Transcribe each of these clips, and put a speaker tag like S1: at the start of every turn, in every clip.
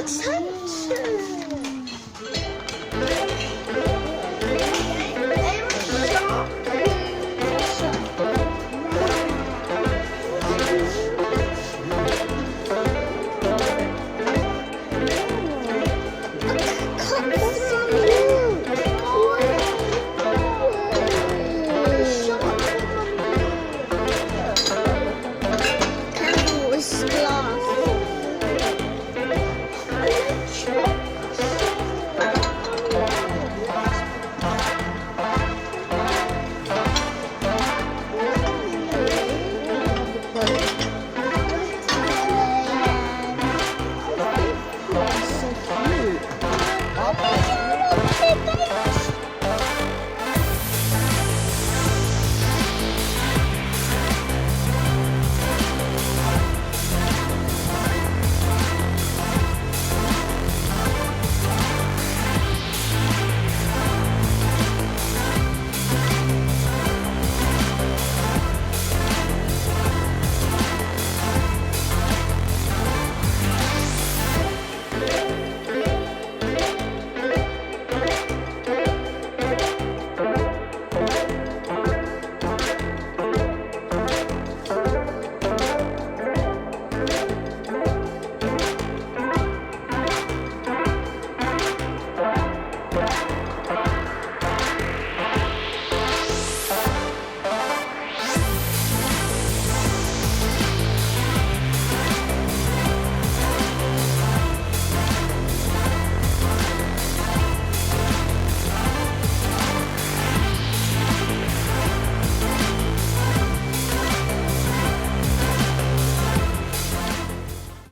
S1: attention.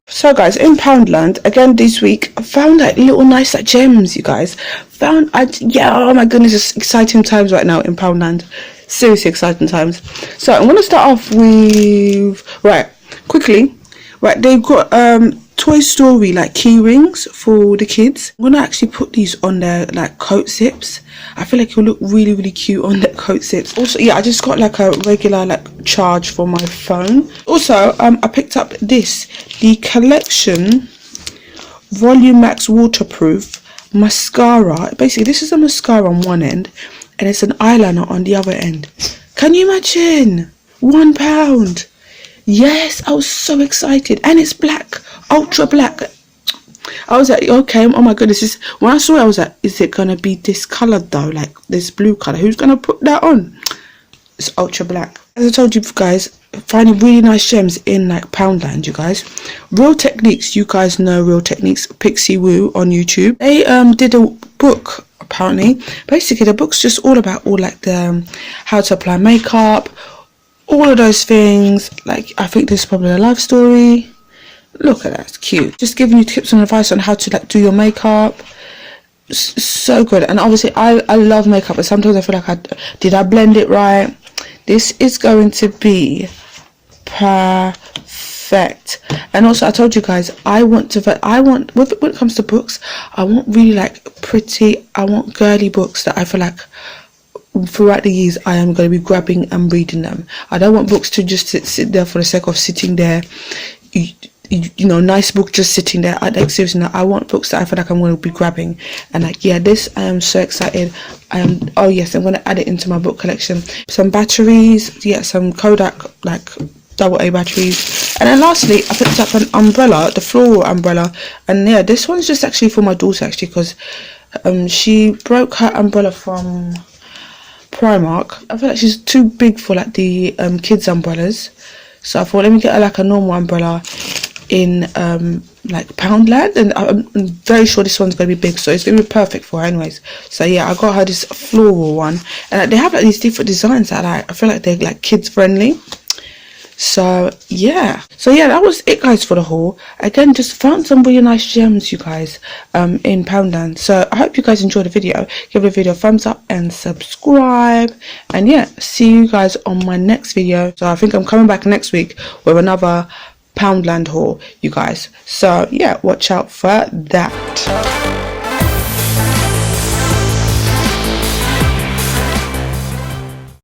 S2: So guys, in Poundland again this week, I found like little nice like gems, you guys. Yeah, oh my goodness, it's exciting times right now in Poundland. Seriously exciting times. So I'm gonna start off with they've got Toy Story like key rings for the kids. I'm gonna actually put these on their like coat zips. I feel like it'll look really, really cute on their coat zips. Also, yeah, I just got like a regular like charge for my phone. Also, I picked up the Collection Volume Max Waterproof Mascara. Basically, this is a mascara on one end and it's an eyeliner on the other end. Can you imagine? £1. Yes, I was so excited. And it's black, ultra black. I was like, okay, oh my goodness. When I saw it, I was like, is it gonna be this color though, like this blue color? Who's gonna put that on? It's ultra black. As I told you guys, finding really nice gems in like Poundland, you guys. Real Techniques, you guys know Real Techniques, Pixie Woo on YouTube. They did a book apparently. Basically, the book's just all about the how to apply makeup, all of those things. Like, I think this is probably a life story. Look at that, it's cute. Just giving you tips and advice on how to like do your makeup. So good. And obviously I love makeup, but sometimes I feel like did I blend it right? This is going to be perfect. And also I told you guys, I want when it comes to books, I want really like pretty, I want girly books that I feel like throughout the years I am going to be grabbing and reading them. I don't want books to just sit there for the sake of sitting there. You know, nice book just sitting there. Like, seriously, I want books that I feel like I'm going to be grabbing. And like, yeah, this, I am so excited. Oh yes, I'm going to add it into my book collection. Some batteries, yeah, some Kodak like AA batteries. And then lastly, I picked up an umbrella, the floral umbrella. And yeah, this one's just actually for my daughter actually, because she broke her umbrella from Primark. I feel like she's too big for like the kids umbrellas. So I thought, let me get her like a normal umbrella in like Poundland, and I'm very sure this one's going to be big, so it's going to be perfect for her anyways. So yeah, I got her this floral one, and they have like these different designs that I feel like they're like kids friendly. So yeah, that was it guys for the haul. Again, just found some really nice gems, you guys, in Poundland. So I hope you guys enjoyed the video. Give the video a thumbs up and subscribe, and yeah, see you guys on my next video. So I think I'm coming back next week with another Poundland haul, you guys. So yeah, watch out for that.